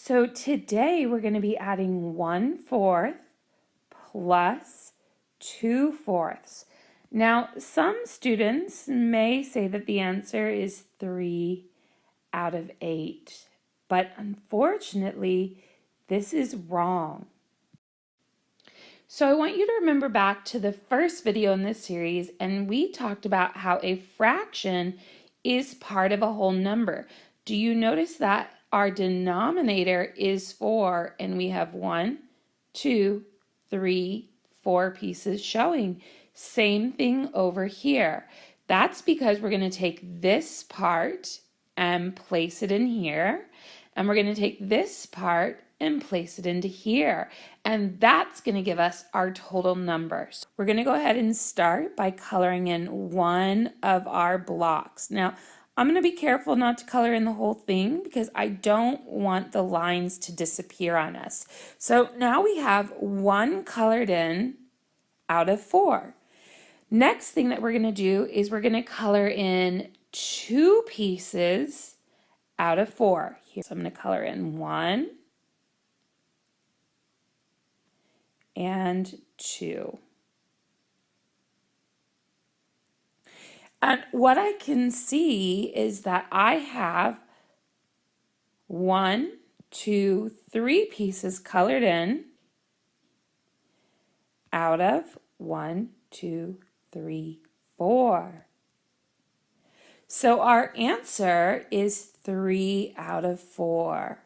So today we're going to be adding 1/4 plus 2/4. Now, some students may say that the answer is 3 out of 8, but unfortunately, this is wrong. So I want you to remember back to the first video in this series, and we talked about how a fraction is part of a whole number. Do you notice that our denominator is 4, and we have 1, 2, 3, 4 pieces showing? Same thing over here. That's because we're going to take this part and place it in here, and we're going to take this part and place it into here, and that's going to give us our total numbers. We're going to go ahead and start by coloring in one of our blocks. Now, I'm going to be careful not to color in the whole thing because I don't want the lines to disappear on us. So now we have 1 colored in out of 4. Next thing that we're going to do is we're going to color in 2 pieces out of 4. Here, so I'm going to color in 1 and 2. And what I can see is that I have 1, 2, 3 pieces colored in out of 1, 2, 3, 4. So our answer is 3 out of 4.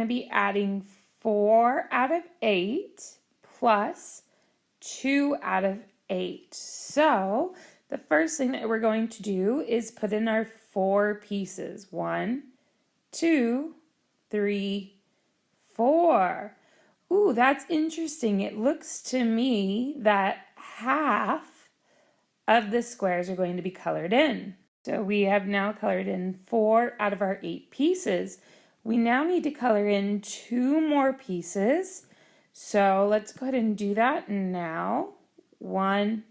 Be adding 4 out of 8 plus 2 out of 8. So the first thing that we're going to do is put in our 4 pieces. 1, 2, 3, 4. Ooh, that's interesting. It looks to me that half of the squares are going to be colored in. So we have now colored in 4 out of our 8 pieces. We now need to color in 2 more pieces. So let's go ahead and do that now. 1,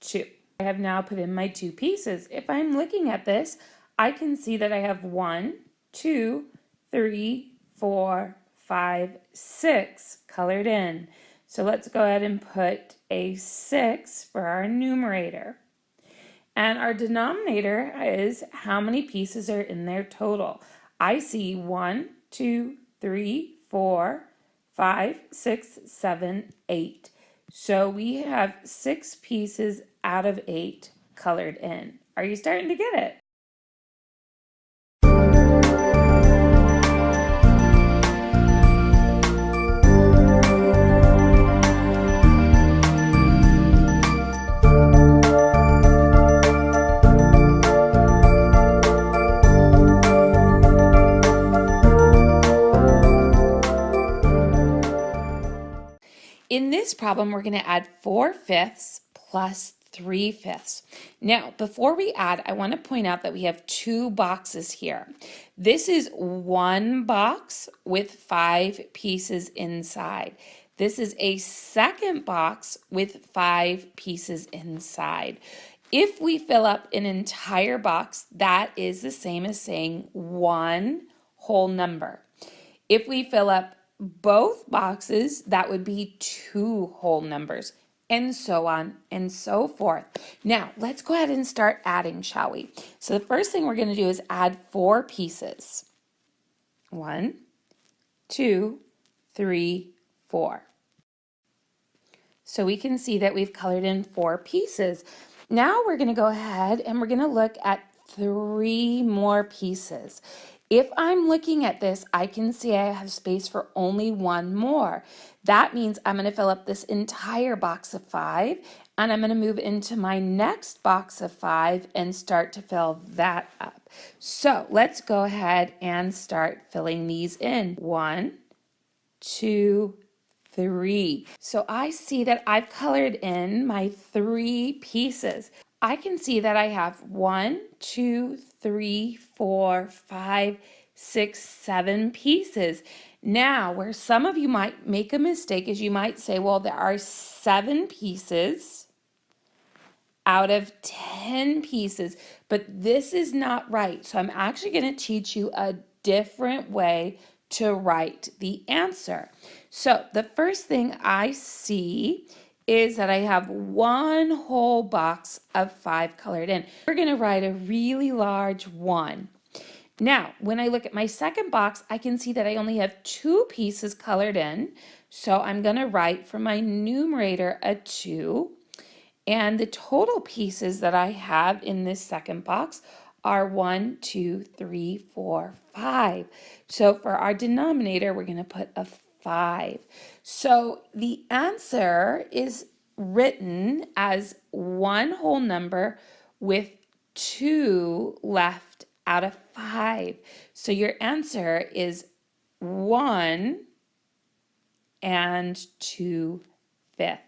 2. I have now put in my 2 pieces. If I'm looking at this, I can see that I have 1, 2, 3, 4, 5, 6 colored in. So let's go ahead and put a 6 for our numerator. And our denominator is how many pieces are in there total. I see 1, 2, 3, 4, 5, 6, 7, 8. So we have 6 pieces out of 8 colored in. Are you starting to get it? In this problem, we're going to add 4/5 plus 3/5. Now, before we add, I want to point out that we have 2 boxes here. This is one box with 5 pieces inside. This is a second box with 5 pieces inside. If we fill up an entire box, that is the same as saying one whole number. If we fill up both boxes, that would be 2 whole numbers, and so on and so forth. Now, let's go ahead and start adding, shall we? So the first thing we're going to do is add 4 pieces. 1, 2, 3, 4. So we can see that we've colored in 4 pieces. Now we're going to go ahead and we're going to look at 3 more pieces. If I'm looking at this, I can see I have space for only 1 more. That means I'm going to fill up this entire box of 5, and I'm going to move into my next box of 5 and start to fill that up. So let's go ahead and start filling these in. 1, 2, 3. So I see that I've colored in my 3 pieces. I can see that I have 1, 2, 3, 4, 5, 6, 7 pieces. Now, where some of you might make a mistake is you might say, well, there are 7 pieces out of 10 pieces, but this is not right. So I'm actually going to teach you a different way to write the answer. So the first thing I see is that I have one whole box of 5 colored in. We're going to write a really large 1. Now, when I look at my second box, I can see that I only have 2 pieces colored in. So I'm going to write for my numerator a 2. And the total pieces that I have in this second box are 1, 2, 3, 4, 5. So for our denominator, we're going to put a 5. So the answer is written as one whole number with 2 left out of 5. So your answer is 1 and 2/5.